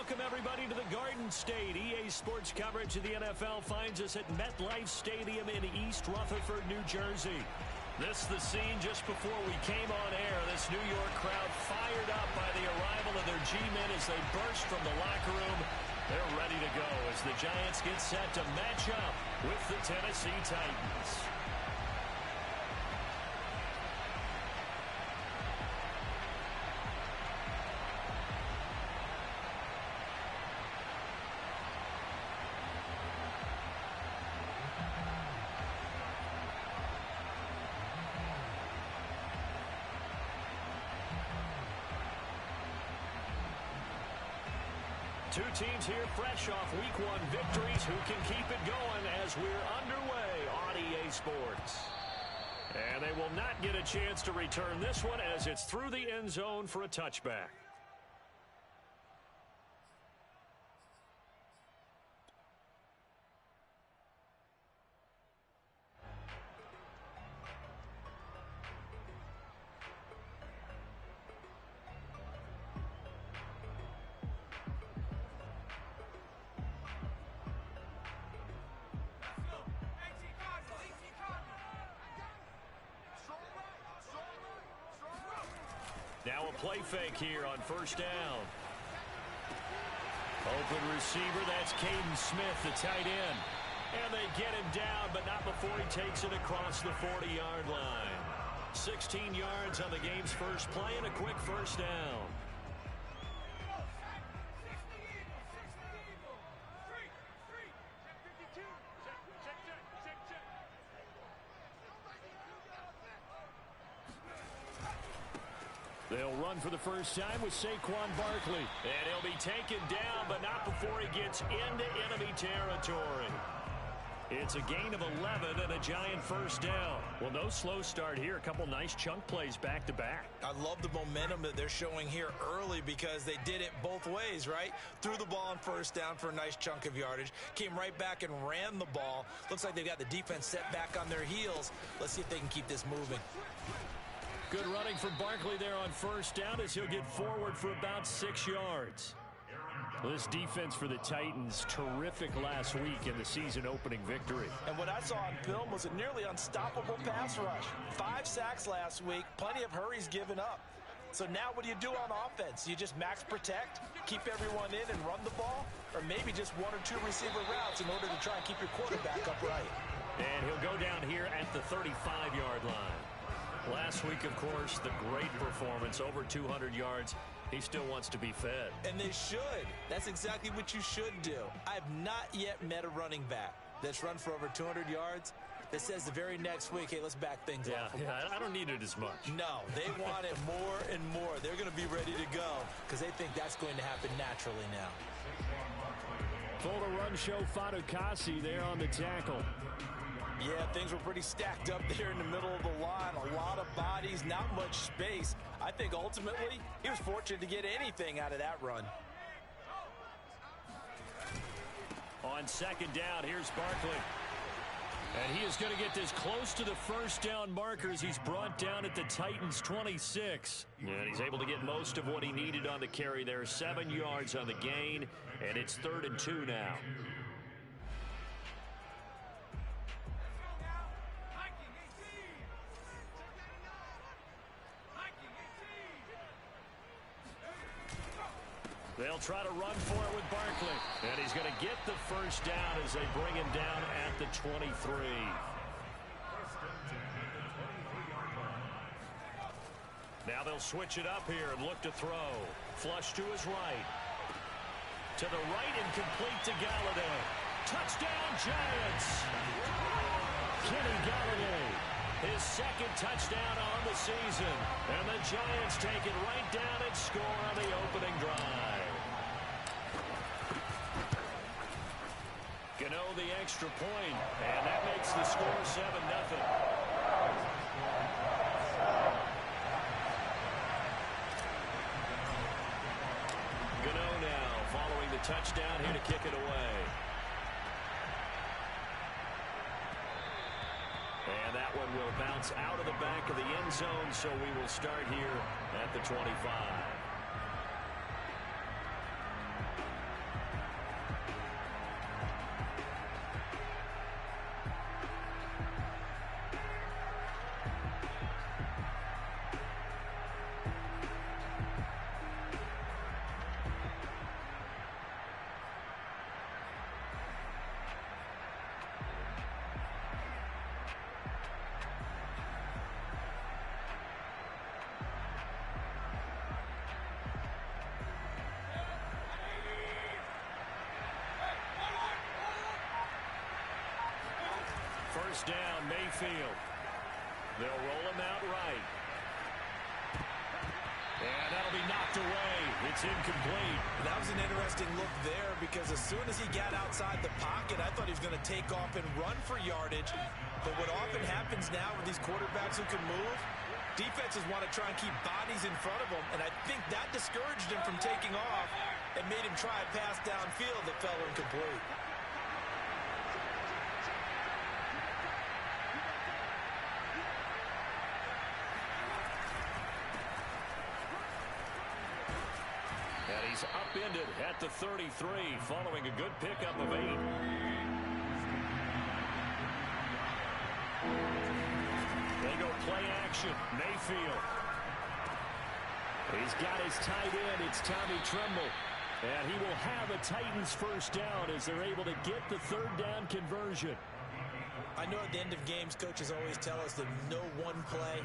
welcome everybody to the Garden State. EA Sports coverage of the NFL finds us at MetLife Stadium in East Rutherford, New Jersey. This is the scene just before we came on air. This New York crowd fired up by the arrival of their G-men as they burst from the locker room. They're ready to go as the Giants get set to match up with the Tennessee Titans. Two teams here fresh off Week 1 victories who can keep it going as we're underway on EA Sports. And they will not get a chance to return this one as it's through the end zone for a touchback. Now a play fake here on first down. Open receiver, that's Caden Smith, the tight end. And they get him down, but not before he takes it across the 40-yard line. 16 yards on the game's first play and a quick first down. They'll run for the first time with Saquon Barkley. And he'll be taken down, but not before he gets into enemy territory. It's a gain of 11 and a Giant first down. Well, no slow start here. A couple nice chunk plays back-to-back. I love the momentum that they're showing here early because they did it both ways, right? Threw the ball on first down for a nice chunk of yardage. Came right back and ran the ball. Looks like they've got the defense set back on their heels. Let's see if they can keep this moving. Good running from Barkley there on first down as he'll get forward for about 6 yards. Well, this defense for the Titans, terrific last week in the season-opening victory. And what I saw on film was a nearly unstoppable pass rush. 5 sacks last week, plenty of hurries given up. So now what do you do on offense? You just max protect, keep everyone in and run the ball, or maybe just 1 or 2 receiver routes in order to try and keep your quarterback upright. And he'll go down here at the 35-yard line. Last week, of course, the great performance, over 200 yards. He still wants to be fed. And they should. That's exactly what you should do. I've not yet met a running back that's run for over 200 yards that says the very next week, hey, let's back things off. Yeah, I don't need it as much. No, they want it more and more. They're going to be ready to go because they think that's going to happen naturally now. Full to run show Fatukasi there on the tackle. Yeah, things were pretty stacked up there in the middle of the line. A lot of bodies, not much space. I think ultimately he was fortunate to get anything out of that run. On second down, here's Barkley. And he is going to get this close to the first down markers. He's brought down at the Titans' 26. And he's able to get most of what he needed on the carry there. 7 yards on the gain, and it's 3rd and 2 now. They'll try to run for it with Barkley. And he's going to get the first down as they bring him down at the 23. Now they'll switch it up here and look to throw. Flush to his right. To the right and complete to Galladay. Touchdown, Giants! Kenny Galladay. His second touchdown on the season. And the Giants take it right down and score on the opening drive. Gano the extra point, and that makes the score 7-0. Gano now following the touchdown here to kick it away. And that one will bounce out of the back of the end zone, so we will start here at the 25. first down, Mayfield. They'll roll him out right. And that'll be knocked away. It's incomplete. That was an interesting look there because as soon as he got outside the pocket, I thought he was going to take off and run for yardage. But what often happens now with these quarterbacks who can move, defenses want to try and keep bodies in front of them, and I think that discouraged him from taking off and made him try a pass downfield that fell incomplete. And he's upended at the 33 following a good pickup of 8. They go play action. Mayfield. He's got his tight end. It's Tommy Tremble. And he will have a Titans first down as they're able to get the third down conversion. I know at the end of games, coaches always tell us that no one play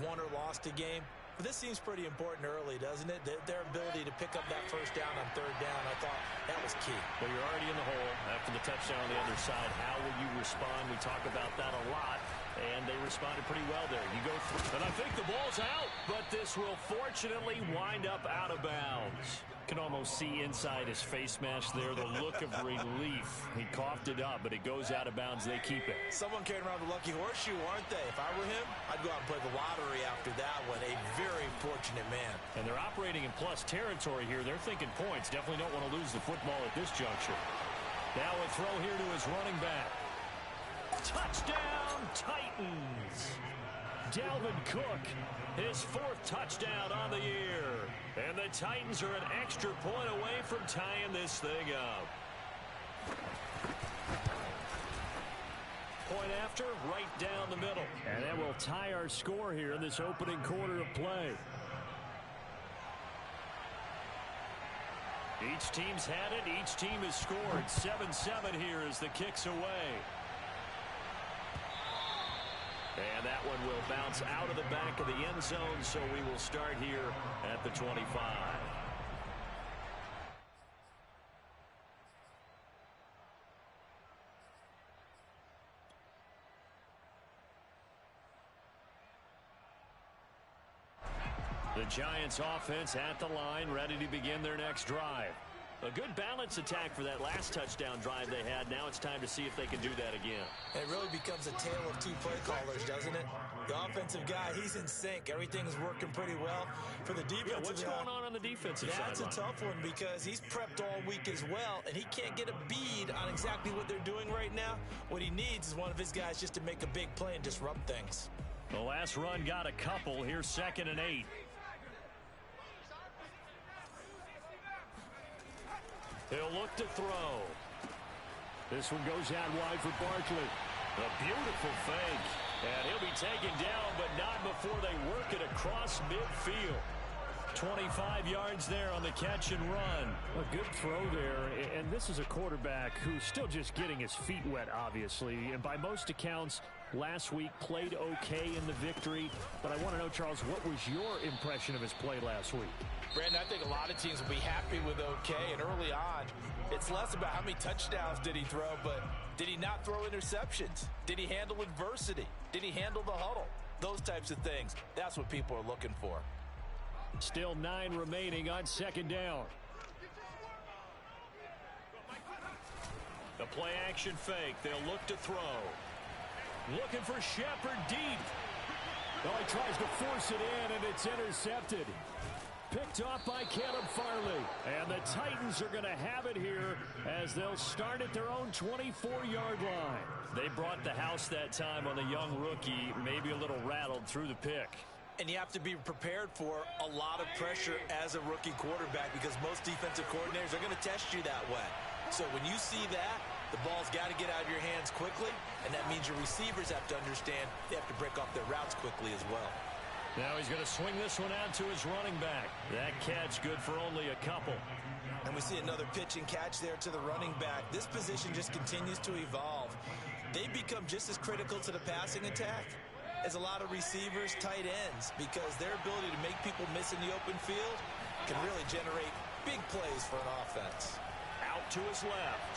won or lost a game. But this seems pretty important early, doesn't it? Their ability to pick up that first down on third down, I thought that was key. Well, you're already in the hole after the touchdown on the other side. How will you respond? We talk about that a lot, and they responded pretty well there. You go through, and I think the ball's out, but this will fortunately wind up out of bounds. Can almost see inside his face mask there the look of relief. He coughed it up, but it goes out of bounds. They keep it. Someone carrying around the lucky horseshoe, aren't they? If I were him, I'd go out and play the lottery after that one. A very fortunate man. And they're operating in plus territory here. They're thinking points. Definitely don't want to lose the football at this juncture. Now a throw here to his running back. Touchdown, Titans. Dalvin Cook, his 4th touchdown on the year. And the Titans are an extra point away from tying this thing up. Point after, right down the middle. And that will tie our score here in this opening quarter of play. Each team's had it. Each team has scored. 7-7 here as the kick's away. And that one will bounce out of the back of the end zone, so we will start here at the 25. The Giants offense at the line, ready to begin their next drive. A good balance attack for that last touchdown drive they had. Now it's time to see if they can do that again. It really becomes a tale of two play callers, doesn't it? The offensive guy, he's in sync. Everything is working pretty well. For the defensive what's going on the defensive side? That's a tough one because he's prepped all week as well, and he can't get a bead on exactly what they're doing right now. What he needs is one of his guys just to make a big play and disrupt things. The last run got a couple. Here's 2nd and 8. He'll look to throw. This one goes out wide for Barkley. A beautiful fake. And he'll be taken down, but not before they work it across midfield. 25 yards there on the catch and run. A good throw there, and this is a quarterback who's still just getting his feet wet, obviously. And by most accounts, last week played okay in the victory. But I want to know, Charles, what was your impression of his play last week? Brandon, I think a lot of teams will be happy with okay, and early on, it's less about how many touchdowns did he throw, but did he not throw interceptions? Did he handle adversity? Did he handle the huddle? Those types of things. That's what people are looking for. Still 9 remaining on 2nd down. The play action fake. They'll look to throw. Looking for Shepard deep. Oh, he tries to force it in, and it's intercepted. Picked off by Caleb Farley. And the Titans are going to have it here as they'll start at their own 24-yard line. They brought the house that time on the young rookie, maybe a little rattled through the pick. And you have to be prepared for a lot of pressure as a rookie quarterback because most defensive coordinators are going to test you that way. So when you see that, the ball's got to get out of your hands quickly, and that means your receivers have to understand they have to break off their routes quickly as well. Now he's going to swing this one out to his running back. That catch good for only a couple. And we see another pitch and catch there to the running back. This position just continues to evolve. They become just as critical to the passing attack as a lot of receivers, tight ends, because their ability to make people miss in the open field can really generate big plays for an offense. Out to his left.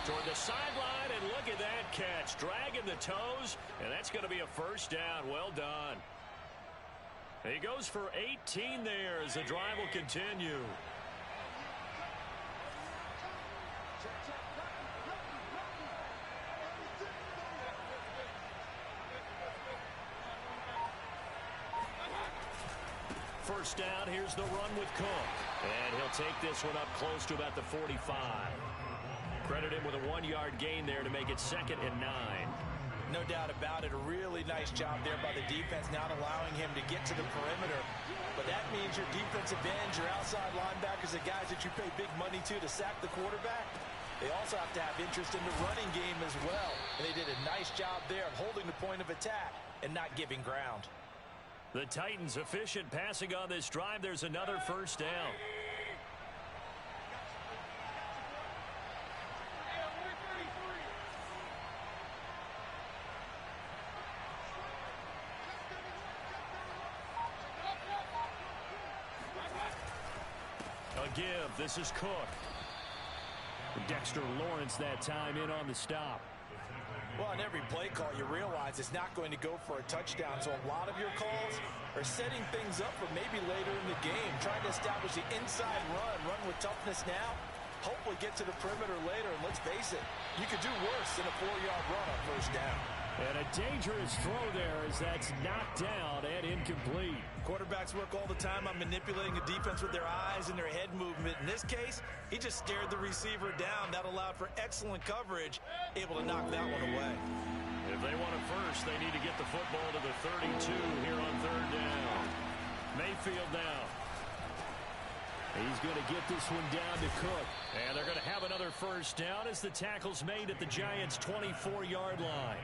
toward the sideline, and look at that catch. Dragging the toes, and that's going to be a first down. Well done. He goes for 18 there as the drive will continue. First down, here's the run with Cook. And he'll take this one up close to about the 45. Credit him with a 1-yard gain there to make it 2nd and 9. No doubt about it. A really nice job there by the defense, not allowing him to get to the perimeter. But that means your defensive ends, your outside linebackers, the guys that you pay big money to sack the quarterback, they also have to have interest in the running game as well. And they did a nice job there of holding the point of attack and not giving ground. The Titans efficient passing on this drive. There's another first down. A give. This is Cook. Dexter Lawrence that time in on the stop. Well, on every play call, you realize it's not going to go for a touchdown. So a lot of your calls are setting things up for maybe later in the game, trying to establish the inside run with toughness now, hopefully get to the perimeter later. And let's face it, you could do worse than a 4-yard run on first down. And a dangerous throw there as that's knocked down and incomplete. Quarterbacks work all the time on manipulating the defense with their eyes and their head movement. In this case, he just stared the receiver down. That allowed for excellent coverage, able to knock that one away. If they want it first, they need to get the football to the 32 here on 3rd down. Mayfield now. He's going to get this one down to Cook. And they're going to have another first down as the tackle's made at the Giants' 24-yard line.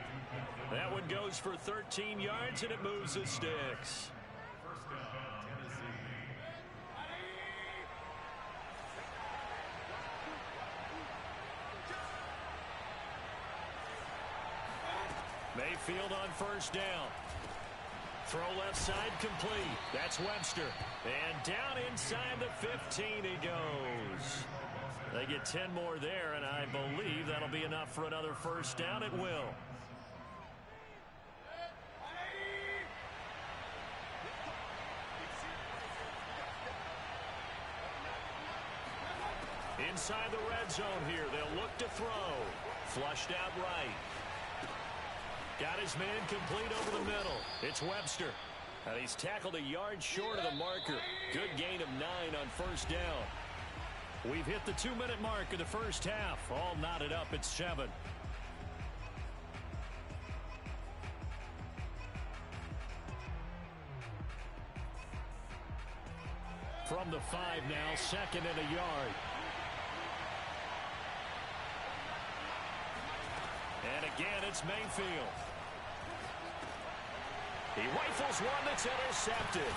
That one goes for 13 yards, and it moves the sticks. Mayfield on first down. Throw left side complete. That's Webster. And down inside the 15 he goes. They get 10 more there, and I believe that'll be enough for another first down. It will. Inside the red zone here. They'll look to throw. Flushed out right. Got his man complete over the middle. It's Webster. And he's tackled a yard short of the marker. Good gain of 9 on first down. We've hit the 2-minute mark of the first half. All knotted up at 7. From the 5 now, 2nd and a yard. And again, it's Mayfield. He rifles one that's intercepted.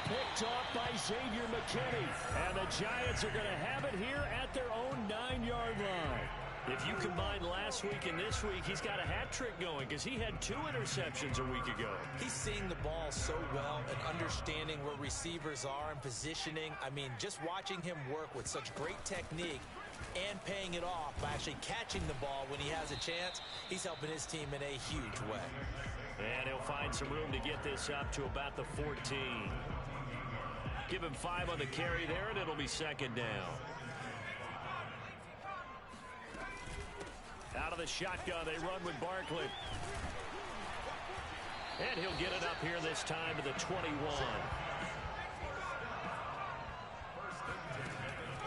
Picked off by Xavier McKinney. And the Giants are going to have it here at their own 9-yard line. If you combine last week and this week, he's got a hat trick going because he had 2 interceptions a week ago. He's seeing the ball so well and understanding where receivers are and positioning. I mean, just watching him work with such great technique and paying it off by actually catching the ball when he has a chance, he's helping his team in a huge way. And he'll find some room to get this up to about the 14. Give him 5 on the carry there, and it'll be 2nd down. Out of the shotgun, they run with Barkley. And he'll get it up here this time to the 21.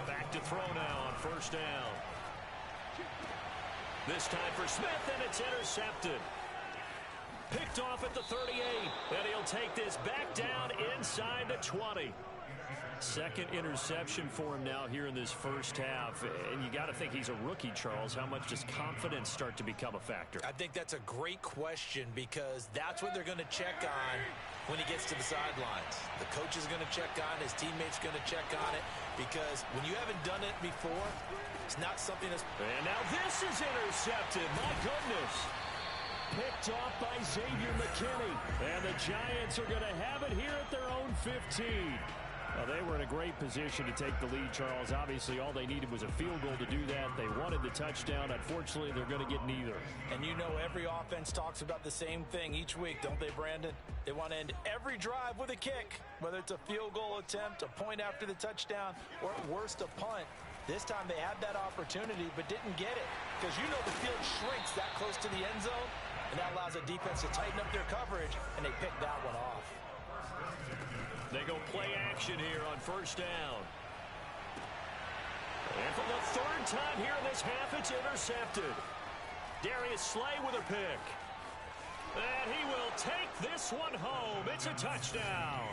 Back to throw now on first down. This time for Smith, and it's intercepted. Picked off at the 38, and he'll take this back down inside the 20. 2nd interception for him now here in this first half. And you got to think he's a rookie, Charles. How much does confidence start to become a factor? I think that's a great question because that's what they're going to check on when he gets to the sidelines. The coach is going to check on it. His teammates going to check on it because when you haven't done it before, it's not something that's... And now this is intercepted. My goodness. Picked off by Xavier McKinney. And the Giants are going to have it here at their own 15. Well, they were in a great position to take the lead, Charles. Obviously, all they needed was a field goal to do that. They wanted the touchdown. Unfortunately, they're going to get neither. And you know every offense talks about the same thing each week, don't they, Brandon? They want to end every drive with a kick, whether it's a field goal attempt, a point after the touchdown, or at worst, a punt. This time they had that opportunity but didn't get it because you know the field shrinks that close to the end zone, and that allows a defense to tighten up their coverage, and they picked that one off. They go play action here on first down. And for the third time here in this half, it's intercepted. Darius Slay with a pick. And he will take this one home. It's a touchdown.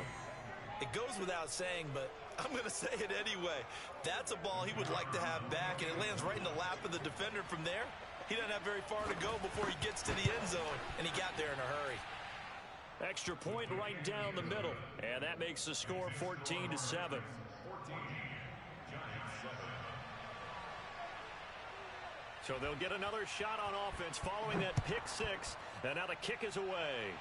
It goes without saying, but I'm going to say it anyway. That's a ball he would like to have back, and it lands right in the lap of the defender from there. He doesn't have very far to go before he gets to the end zone, and he got there in a hurry. Extra point right down the middle, and that makes the score 14-7. So they'll get another shot on offense following that pick six, and now the kick is away.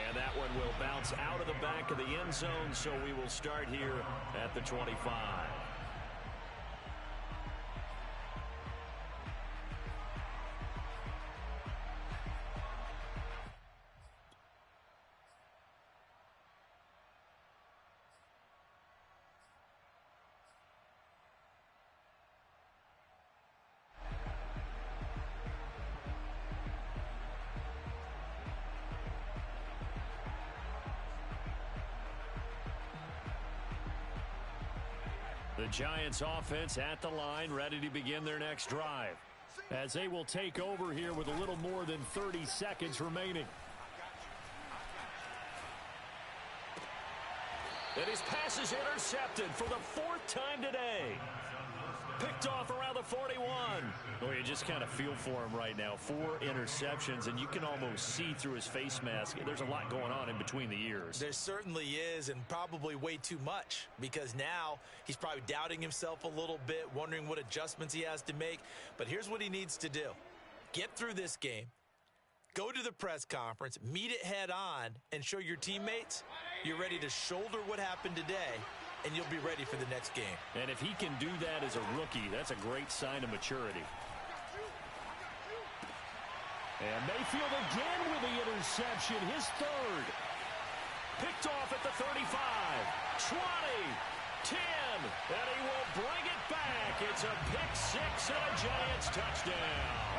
And that one will bounce out of the back of the end zone, so we will start here at the 25. The Giants offense at the line, ready to begin their next drive, as they will take over here with a little more than 30 seconds remaining. And his pass is intercepted for the fourth time today. Picked off around the 41. Well, you just kind of feel for him right now. 4 interceptions, and you can almost see through his face mask. There's a lot going on in between the ears. There certainly is, and probably way too much, because now he's probably doubting himself a little bit, wondering what adjustments he has to make. But here's what he needs to do. Get through this game, go to the press conference, meet it head on, and show your teammates you're ready to shoulder what happened today, and you'll be ready for the next game. And if he can do that as a rookie, that's a great sign of maturity. And Mayfield again with the interception, his third. Picked off at the 35, 20, 10, and he will bring it back. It's a pick six and a Giants touchdown.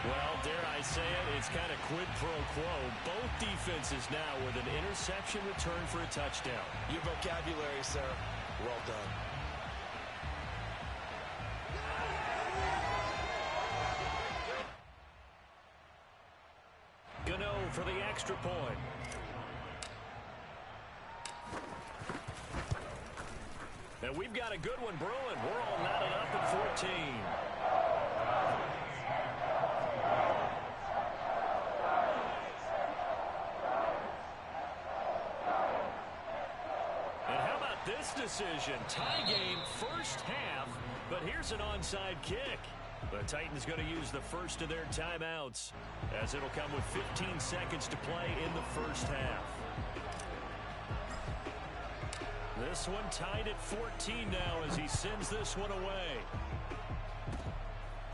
Well, dare I say it, it's kind of quid pro quo. Both defenses now with an interception return for a touchdown. Your vocabulary, sir. Well done. Gano for the extra point. And we've got a good one brewing. We're all knotted up at 14. This decision, tie game first half, but here's an onside kick. The Titans going to use the first of their timeouts, as it'll come with 15 seconds to play in the first half. This one tied at 14 now as he sends this one away.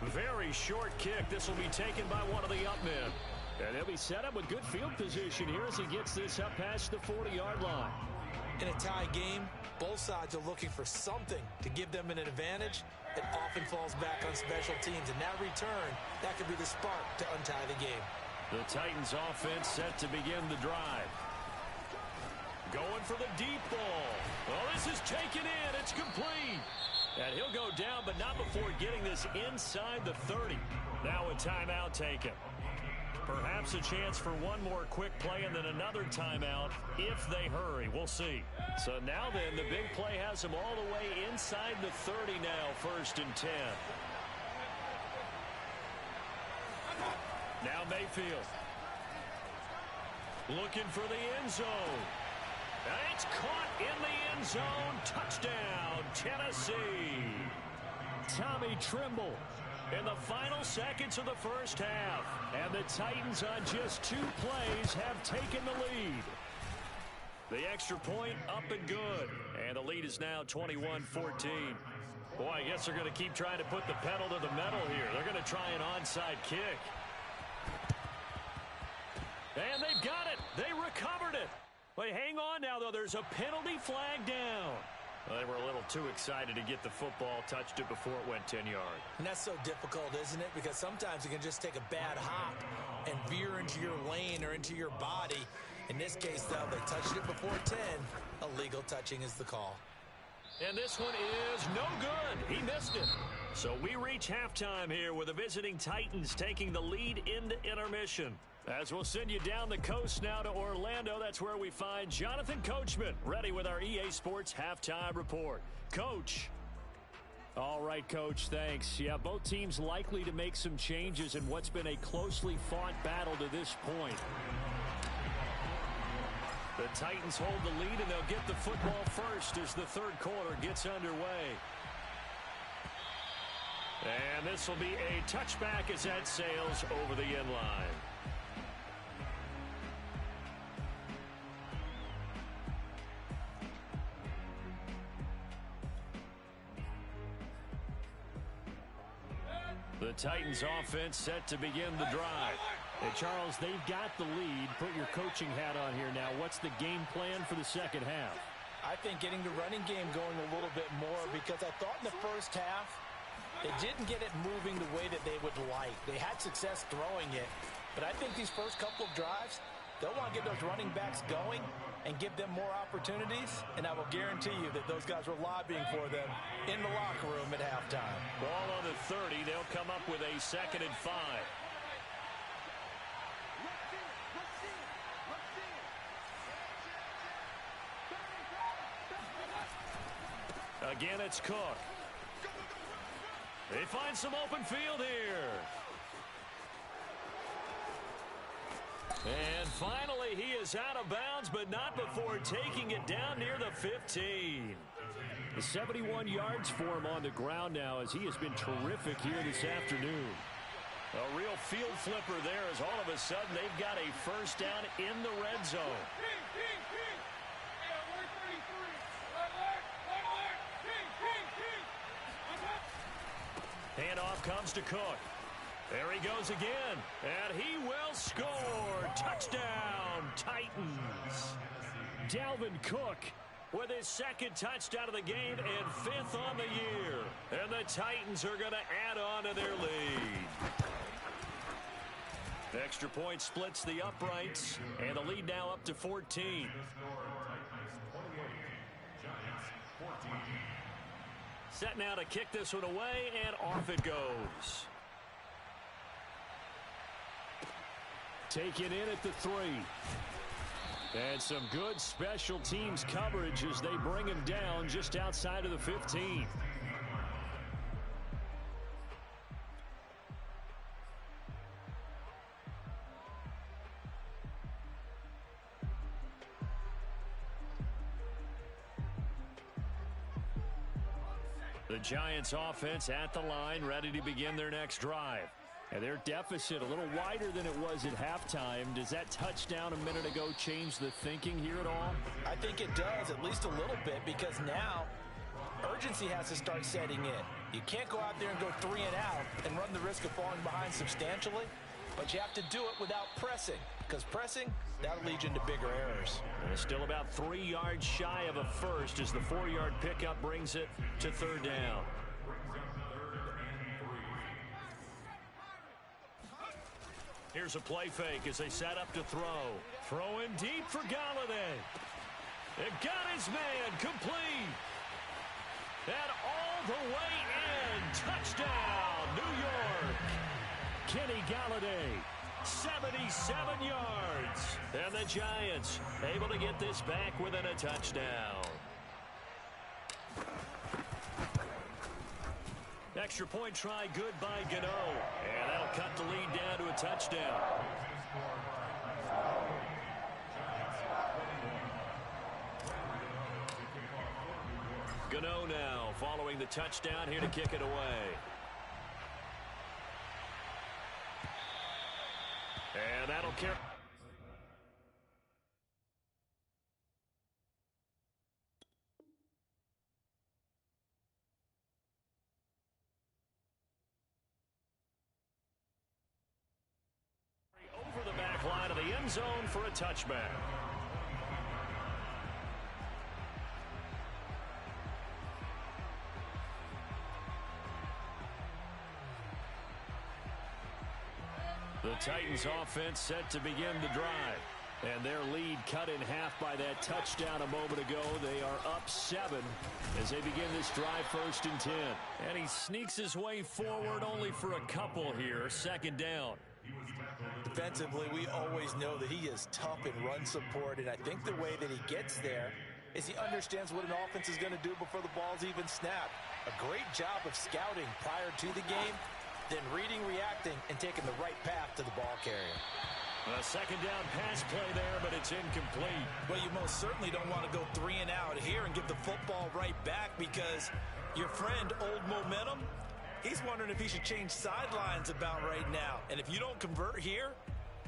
Very short kick. This will be taken by one of the up men. And he'll be set up with good field position here as he gets this up past the 40-yard line. In a tie game, both sides are looking for something to give them an advantage. It often falls back on special teams, and that return, that could be the spark to untie the game. The Titans offense set to begin the drive. Going for the deep ball. Oh, this is taken in. It's complete. And he'll go down, but not before getting this inside the 30. Now a timeout taken. Perhaps a chance for one more quick play and then another timeout if they hurry. We'll see. So now then, the big play has them all the way inside the 30 now, 1st and 10. Now Mayfield. Looking for the end zone. And it's caught in the end zone. Touchdown, Tennessee. Tommy Tremble in the final seconds of the first half. And the Titans on just 2 plays have taken the lead. The extra point up and good. And the lead is now 21-14. Boy, I guess they're going to keep trying to put the pedal to the metal here. They're going to try an onside kick. And they've got it. They recovered it. But hang on now, though. There's a penalty flag down. Well, they were a little too excited to get the football, touched it before it went 10 yards. And that's so difficult, isn't it? Because sometimes it can just take a bad hop and veer into your lane or into your body. In this case, though, they touched it before 10. Illegal touching is the call. And this one is no good. He missed it. So we reach halftime here with the visiting Titans taking the lead into intermission. As we'll send you down the coast now to Orlando, that's where we find Jonathan Coachman ready with our EA Sports Halftime Report. Coach. All right, Coach, thanks. Yeah, both teams likely to make some changes in what's been a closely fought battle to this point. The Titans hold the lead, and they'll get the football first as the third quarter gets underway. And this will be a touchback as that sails over the end line. The Titans offense set to begin the drive. Hey, Charles, they've got the lead. Put your coaching hat on here now. What's the game plan for the second half? I think getting the running game going a little bit more, because I thought in the first half they didn't get it moving the way that they would like. They had success throwing it, but I think these first couple of drives, they'll want to get those running backs going and give them more opportunities, and I will guarantee you that those guys were lobbying for them in the locker room at halftime. Ball on the 30. They'll come up with a 2nd and 5. Again, it's Cook. They find some open field here. And finally, he is out of bounds, but not before taking it down near the 15. 71 yards for him on the ground now, as he has been terrific here this afternoon. A real field flipper there, as all of a sudden they've got a first down in the red zone. Handoff comes to Cook. There he goes again, and he will score. Touchdown, Titans. Dalvin Cook with his 2nd touchdown of the game and 5th on the year. And the Titans are going to add on to their lead. Extra point splits the uprights, and the lead now up to 14. Set now to kick this one away, and off it goes. Taken in at the 3. And some good special teams coverage as they bring him down just outside of the 15. The Giants offense at the line, ready to begin their next drive. And their deficit a little wider than it was at halftime. Does that touchdown a minute ago change the thinking here at all? I think it does, at least a little bit, because now urgency has to start setting in. You can't go out there and go 3 and out and run the risk of falling behind substantially, but you have to do it without pressing, because pressing, that'll lead you into bigger errors. And still about 3 yards shy of a first as the 4-yard pickup brings it to 3rd down. Here's a play fake as they set up to throw. Throwing deep for Galladay. It got his man complete. And all the way in. Touchdown, New York. Kenny Galladay. 77 yards. And the Giants able to get this back within a touchdown. Extra point try good by Gano. And that'll cut the lead down to a touchdown. Gano now following the touchdown here to kick it away. And that'll carry. end zone for a touchback. The Titans offense set to begin the drive. And their lead cut in half by that touchdown a moment ago. They are up 7 as they begin this drive, 1st and 10. And he sneaks his way forward only for a couple here. 2nd down. Defensively, we always know that he is tough in run support, and I think the way that he gets there is he understands what an offense is going to do before the ball's even snapped. A great job of scouting prior to the game, then reading, reacting, and taking the right path to the ball carrier. A 2nd down pass play there, but it's incomplete. Well, you most certainly don't want to go 3 and out here and give the football right back, because your friend, Old Momentum, he's wondering if he should change sidelines about right now. And if you don't convert here,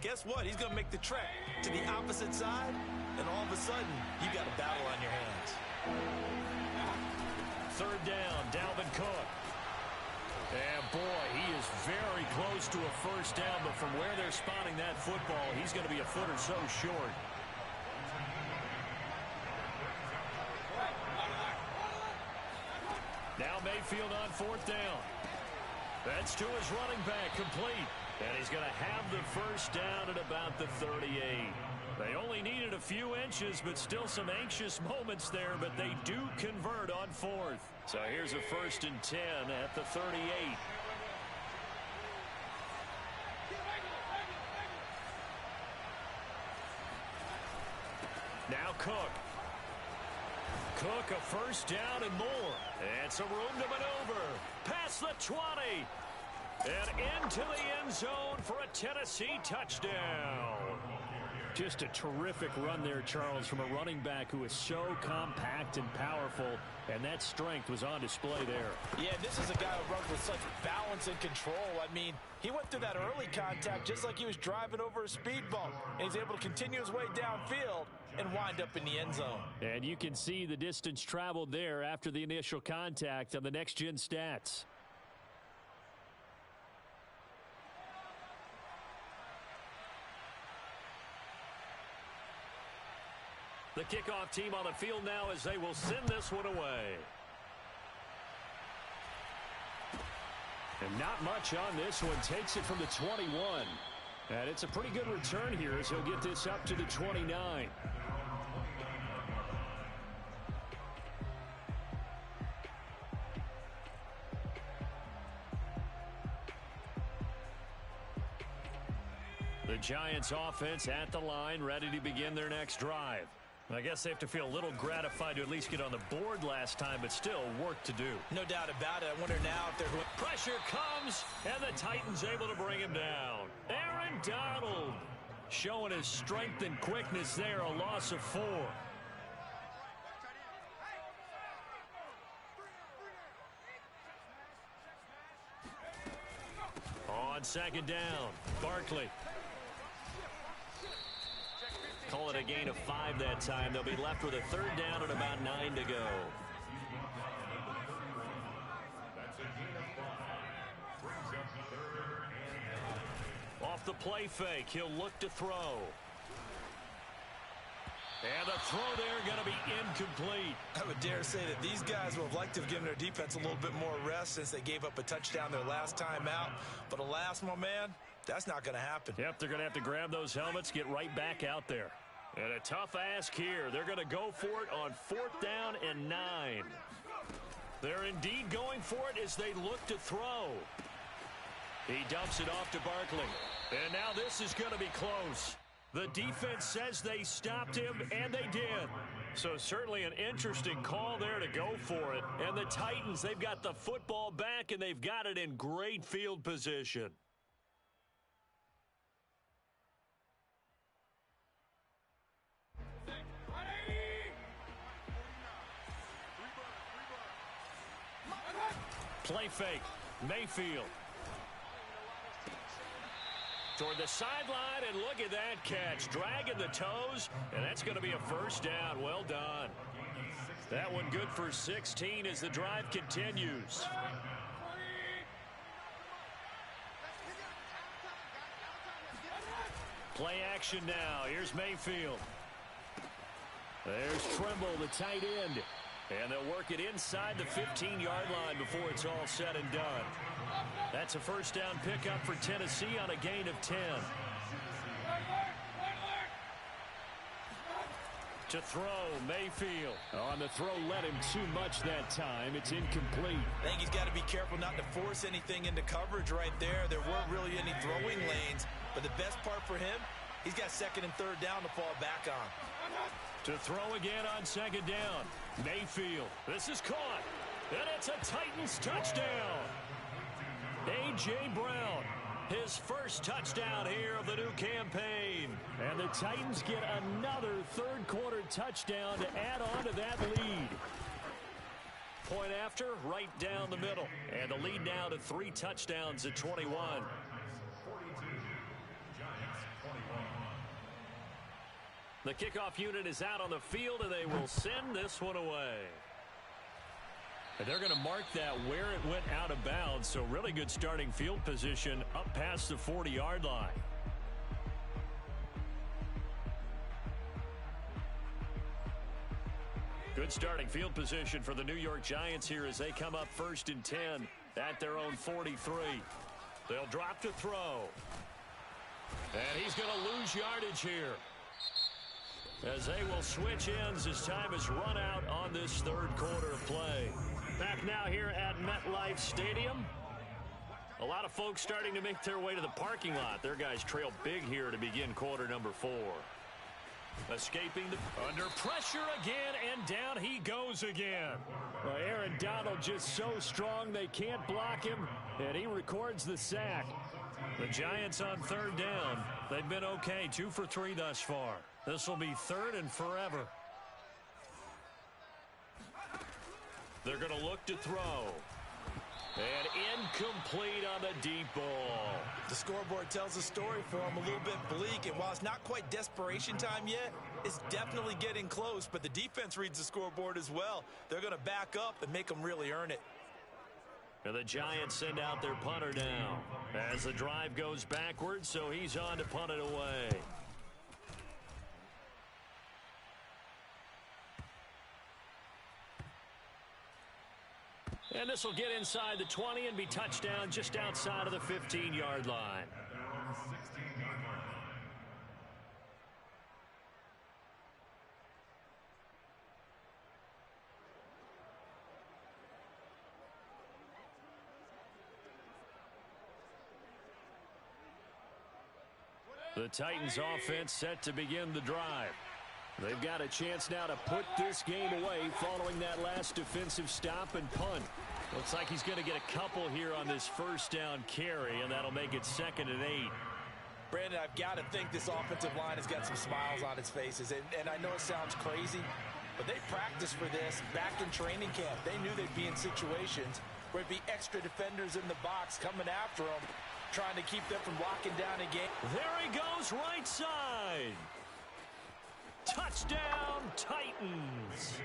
guess what? He's going to make the trek to the opposite side, and all of a sudden, you got a battle on your hands. 3rd down, Dalvin Cook. And boy, he is very close to a 1st down, but from where they're spotting that football, he's going to be a foot or so short. Now Mayfield on 4th down. That's to his running back, complete. And he's going to have the 1st down at about the 38. They only needed a few inches, but still some anxious moments there, but they do convert on 4th. So here's a 1st and 10 at the 38. Now Cook. Cook, a 1st down and more. And some room to maneuver. Past the 20. And into the end zone for a Tennessee touchdown. Just a terrific run there, Charles, from a running back who is so compact and powerful, and that strength was on display there. Yeah, this is a guy who runs with such balance and control. I mean, he went through that early contact just like he was driving over a speed bump, and he's able to continue his way downfield and wind up in the end zone. And you can see the distance traveled there after the initial contact on the next-gen stats. The kickoff team on the field now as they will send this one away. And not much on this one. Takes it from the 21. And it's a pretty good return here as he'll get this up to the 29. The Giants offense at the line, ready to begin their next drive. I guess they have to feel a little gratified to at least get on the board last time, but still work to do. No doubt about it. I wonder now if they're... Pressure comes, and the Titans able to bring him down. Aaron Donald showing his strength and quickness there, a loss of 4. On 2nd down, Barkley. Call it a gain of 5 that time. They'll be left with a 3rd down and about 9 to go. Off the play fake, he'll look to throw. And the throw there going to be incomplete. I would dare say that these guys would have liked to have given their defense a little bit more rest since they gave up a touchdown their last time out. But alas, my man, that's not going to happen. Yep, they're going to have to grab those helmets, get right back out there. And a tough ask here. They're going to go for it on 4th down and 9. They're indeed going for it as they look to throw. He dumps it off to Barkley. And now this is going to be close. The defense says they stopped him, and they did. So certainly an interesting call there to go for it. And the Titans, they've got the football back, and they've got it in great field position. Play fake. Mayfield. Toward the sideline, and look at that catch. Dragging the toes, and that's going to be a 1st down. Well done. That one good for 16 as the drive continues. Play action now. Here's Mayfield. There's Trimble, the tight end. And they'll work it inside the 15-yard line before it's all said and done. That's a first down pickup for Tennessee on a gain of 10. To throw, Mayfield. On the throw, led him too much that time. It's incomplete. I think he's got to be careful not to force anything into coverage right there. There weren't really any throwing lanes. But the best part for him, he's got second and third down to fall back on. To throw again on second down. Mayfield. This is caught. And it's a Titans touchdown. A.J. Brown. His first touchdown here of the new campaign. And the Titans get another third-quarter touchdown to add on to that lead. Point after, right down the middle. And the lead now to 3 touchdowns at 21. The kickoff unit is out on the field, and they will send this one away. And they're going to mark that where it went out of bounds, so really good starting field position up past the 40-yard line. Good starting field position for the New York Giants here as they come up 1st and 10 at their own 43. They'll drop to throw. And he's going to lose yardage here, as they will switch ends as time is run out on this third quarter of play. Back now here at MetLife Stadium. A lot of folks starting to make their way to the parking lot. Their guys trail big here to begin quarter number 4. Escaping under pressure again, and down he goes again. Well, Aaron Donald just so strong they can't block him, and he records the sack. The Giants on third down. They've been okay, 2 for 3 thus far. This will be third and forever. They're going to look to throw. And incomplete on the deep ball. The scoreboard tells a story for him, a little bit bleak. And while it's not quite desperation time yet, it's definitely getting close. But the defense reads the scoreboard as well. They're going to back up and make them really earn it. And the Giants send out their punter now as the drive goes backwards, so he's on to punt it away. And this will get inside the 20 and be touchdown just outside of the 15-yard line. The Titans offense set to begin the drive. They've got a chance now to put this game away following that last defensive stop and punt. Looks like he's going to get a couple here on this first down carry, and that'll make it 2nd and 8. Brandon, I've got to think this offensive line has got some smiles on its faces. And I know it sounds crazy, but they practiced for this back in training camp. They knew they'd be in situations where it'd be extra defenders in the box coming after them, trying to keep them from locking down a game. There he goes, right side. Touchdown, Titans.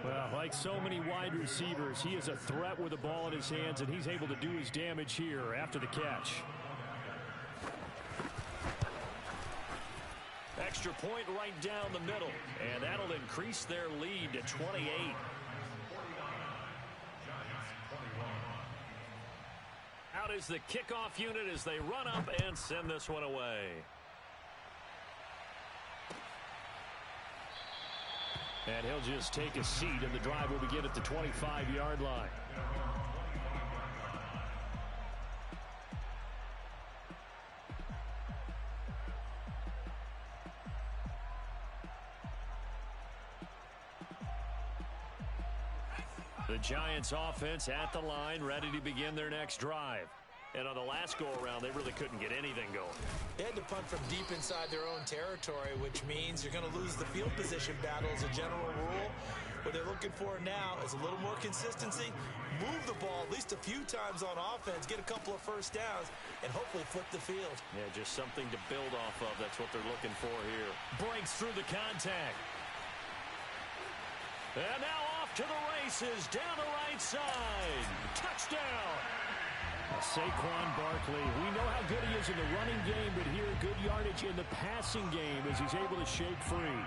Well, like so many wide receivers, he is a threat with the ball in his hands, and he's able to do his damage here after the catch. Extra point right down the middle, and that'll increase their lead to 28. Out is the kickoff unit as they run up and send this one away. And he'll just take a seat, and the drive will begin at the 25-yard line. The Giants offense at the line, ready to begin their next drive. And on the last go-around, they really couldn't get anything going. They had to punt from deep inside their own territory, which means you're going to lose the field position battle as a general rule. What they're looking for now is a little more consistency, move the ball at least a few times on offense, get a couple of first downs, and hopefully flip the field. Yeah, just something to build off of. That's what they're looking for here. Breaks through the contact. And now off to the races, down the right side. Touchdown. Saquon Barkley. We know how good he is in the running game, but here good yardage in the passing game as he's able to shake free.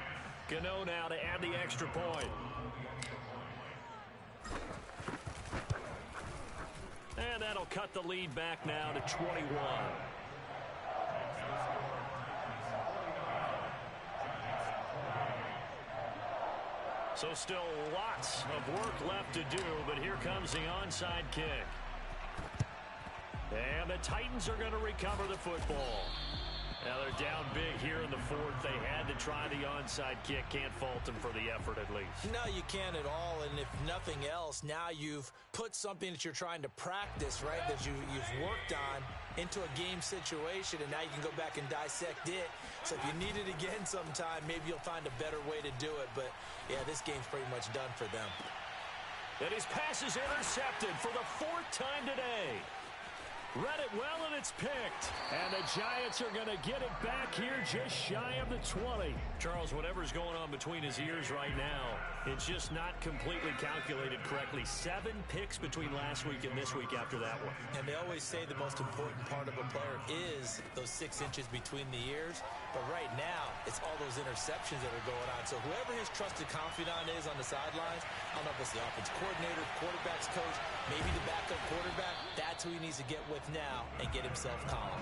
Gano now to add the extra point. And that'll cut the lead back now to 21. So still lots of work left to do, but here comes the onside kick. And the Titans are going to recover the football. Now they're down big here in the fourth. They had to try the onside kick. Can't fault them for the effort at least. No, you can't at all. And if nothing else, now you've put something that you're trying to practice, right, that you've worked on into a game situation, and now you can go back and dissect it. So if you need it again sometime, maybe you'll find a better way to do it. But, yeah, this game's pretty much done for them. And his pass is intercepted for the fourth time today. Read it well, and it's picked. And the Giants are going to get it back here just shy of the 20. Charles, whatever's going on between his ears right now, it's just not completely calculated correctly. 7 picks between last week and this week after that one. And they always say the most important part of a player is those 6 inches between the ears. But right now, it's all those interceptions that are going on. So whoever his trusted confidant is on the sidelines, I don't know if it's the offense coordinator, quarterback's coach, maybe the backup quarterback, that's who he needs to get with now and get himself calm.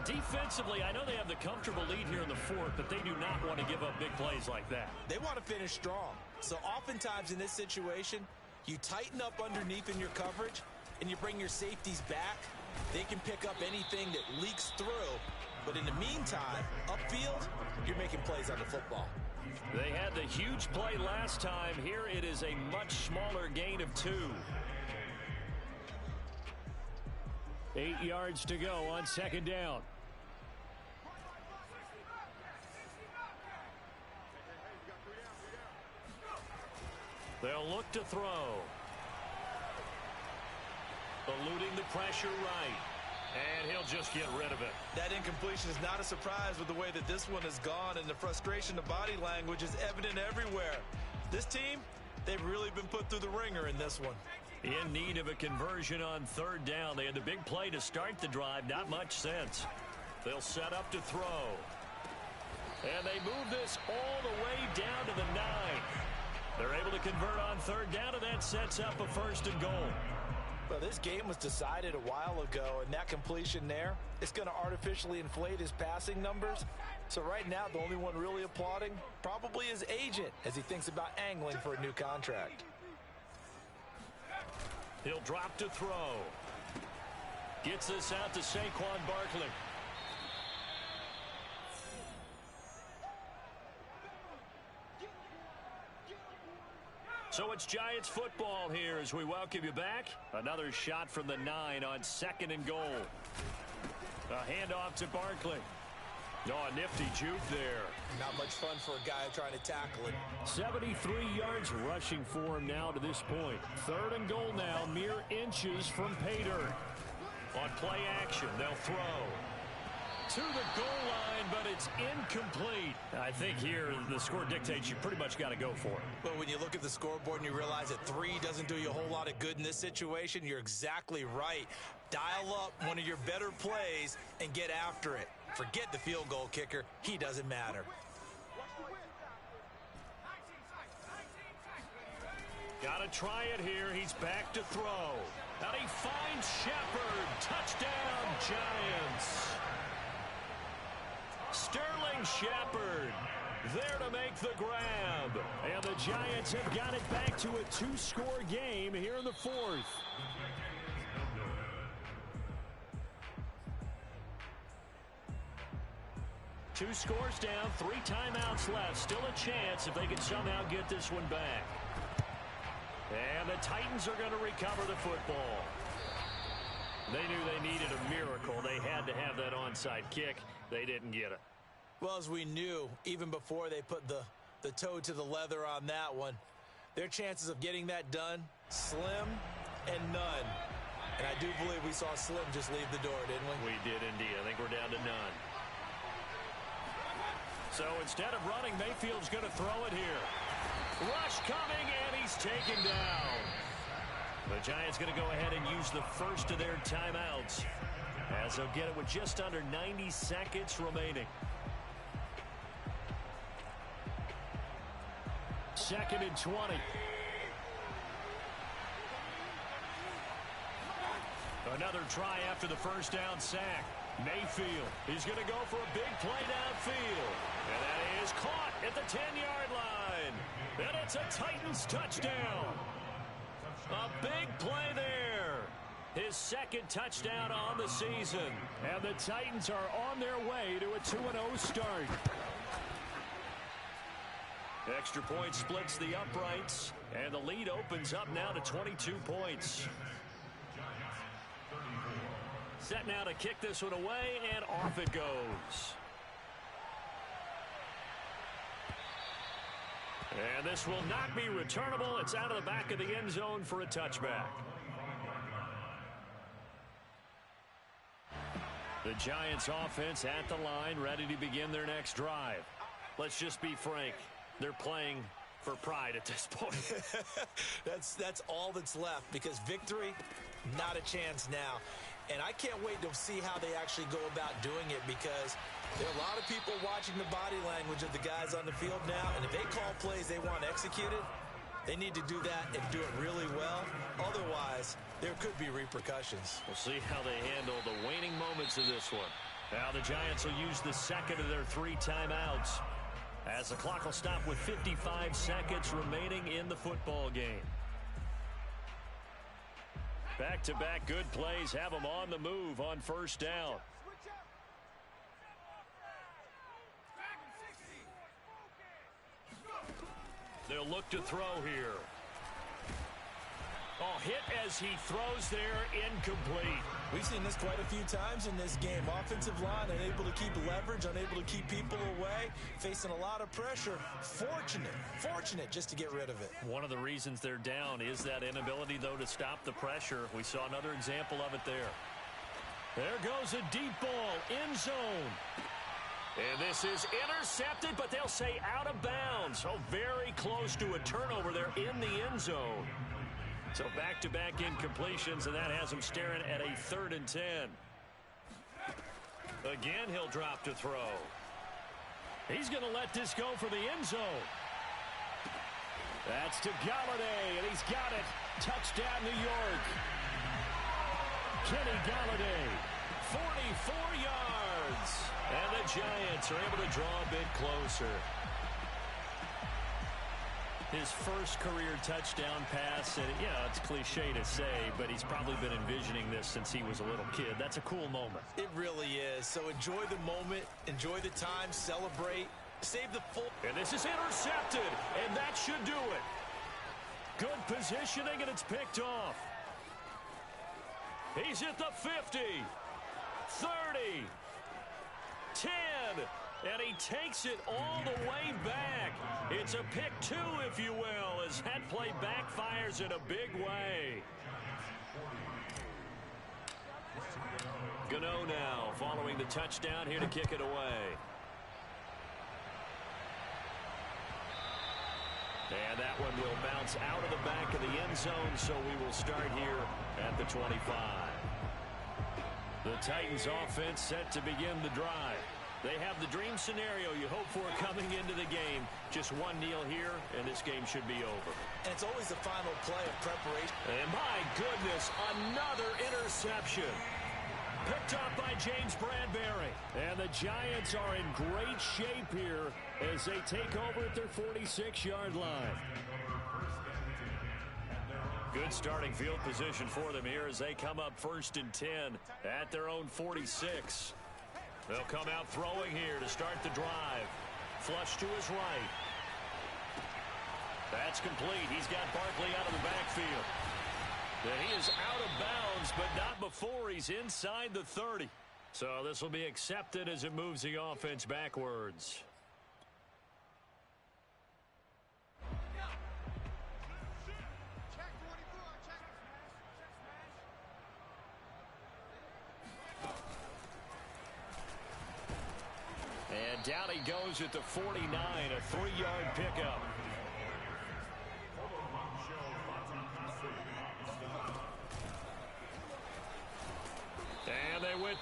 Defensively, I know they have the comfortable lead here in the fourth, but they do not want to give up big plays like that. They want to finish strong. So oftentimes in this situation, you tighten up underneath in your coverage and you bring your safeties back. They can pick up anything that leaks through. But in the meantime, upfield, you're making plays on the football. They had the huge play last time. Here it is a much smaller gain of 2. 8 yards to go on second down. They'll look to throw. Eluding the pressure right. And he'll just get rid of it. That incompletion is not a surprise with the way that this one has gone, and the frustration of body language is evident everywhere. This team, they've really been put through the ringer in this one. In need of a conversion on third down. They had the big play to start the drive. Not much sense. They'll set up to throw. And they move this all the way down to the 9. They're able to convert on third down, and that sets up a 1st and goal. Well, this game was decided a while ago, and that completion there, it's going to artificially inflate his passing numbers. So right now, the only one really applauding probably his agent as he thinks about angling for a new contract. He'll drop to throw. Gets this out to Saquon Barkley. So it's Giants football here as we welcome you back. Another shot from the 9 on 2nd and goal. A handoff to Barkley. Oh, a nifty juke there. Not much fun for a guy trying to tackle it. 73 yards rushing for him now to this point. 3rd and goal now, mere inches from pay dirt. On play action, they'll throw. To the goal line, but it's incomplete. I think here the score dictates you pretty much got to go for it. But when you look at the scoreboard and you realize that 3 doesn't do you a whole lot of good in this situation, you're exactly right. Dial up one of your better plays and get after it. Forget the field goal kicker. He doesn't matter. Got to try it here. He's back to throw. And he finds Shepard. Touchdown, Giants. Sterling Shepard there to make the grab. And the Giants have got it back to a 2-score game here in the 4th. Two scores down, 3 timeouts left. Still a chance if they can somehow get this one back. And the Titans are going to recover the football. They knew they needed a miracle. They had to have that onside kick. They didn't get it. Well, as we knew, even before they put the toe to the leather on that one, their chances of getting that done, slim and none. And I do believe we saw Slim just leave the door, didn't we? We did indeed. I think we're down to none. So instead of running, Mayfield's going to throw it here. Rush coming, and he's taken down. The Giants going to go ahead and use the first of their timeouts, as they'll get it with just under 90 seconds remaining. 2nd and 20. Another try after the first down sack. Mayfield, he's going to go for a big play downfield. And that is caught at the 10-yard line. And it's a Titans touchdown. A big play there. His 2nd touchdown on the season. And the Titans are on their way to a 2-0 start. Extra point splits the uprights, and the lead opens up now to 22 points. Set now to kick this one away, and off it goes. And this will not be returnable. It's out of the back of the end zone for a touchback. The Giants offense at the line, ready to begin their next drive. Let's just be frank. They're playing for pride at this point. That's all that's left, because victory, not a chance now. And I can't wait to see how they actually go about doing it, because there are a lot of people watching the body language of the guys on the field now, and if they call plays they want executed, they need to do that and do it really well. Otherwise, there could be repercussions. We'll see how they handle the waning moments of this one. Now the Giants will use the 2nd of their 3 timeouts, as the clock will stop with 55 seconds remaining in the football game. Back-to-back good plays have them on the move on first down. They'll look to throw here. Oh, hit as he throws there, incomplete. We've seen this quite a few times in this game. Offensive line unable to keep leverage, unable to keep people away, facing a lot of pressure. Fortunate just to get rid of it. One of the reasons they're down is that inability, though, to stop the pressure. We saw another example of it there. There goes a deep ball, end zone. And this is intercepted, but they'll say out of bounds. So very close to a turnover there in the end zone. So back-to-back incompletions, and that has him staring at a 3rd and 10. Again, he'll drop to throw. He's going to let this go for the end zone. That's to Golladay, and he's got it. Touchdown, New York. Kenny Golladay, 44 yards. And the Giants are able to draw a bit closer. His first career touchdown pass, and it's cliche to say, but he's probably been envisioning this since he was a little kid. That's a cool moment. It really is. So enjoy the moment, enjoy the time, celebrate, save the full. And this is intercepted, and that should do it. Good positioning, and it's picked off. He's at the 50, 30, 10. And he takes it all the way back. It's a pick 2, if you will, as that play backfires in a big way. Gano now following the touchdown here to kick it away. And that one will bounce out of the back of the end zone, so we will start here at the 25. The Titans offense set to begin the drive. They have the dream scenario you hope for coming into the game. Just one kneel here, and this game should be over. And it's always the final play of preparation. And my goodness, another interception. Picked up by James Bradbury. And the Giants are in great shape here as they take over at their 46-yard line. Good starting field position for them here as they come up 1st and 10 at their own 46. They'll come out throwing here to start the drive. Flush to his right. That's complete. He's got Barkley out of the backfield. And he is out of bounds, but not before he's inside the 30. So this will be accepted as it moves the offense backwards. And down he goes at the 49, a 3-yard pickup.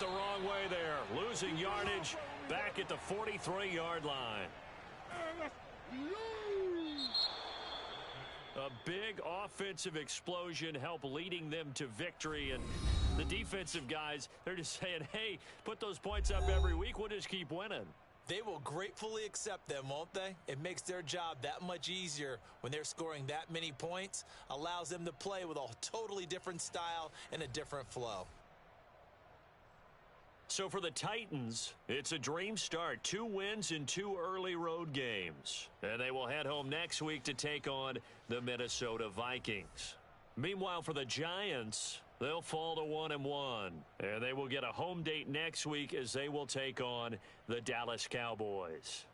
the wrong way there. Losing yardage back at the 43-yard line. A big offensive explosion helped leading them to victory. And the defensive guys, they're just saying, hey, put those points up every week. We'll just keep winning. They will gratefully accept them, won't they? It makes their job that much easier when they're scoring that many points. Allows them to play with a totally different style and a different flow. So for the Titans, it's a dream start. 2 wins in 2 early road games. And they will head home next week to take on the Minnesota Vikings. Meanwhile, for the Giants, they'll fall to 1-1. And they will get a home date next week as they will take on the Dallas Cowboys.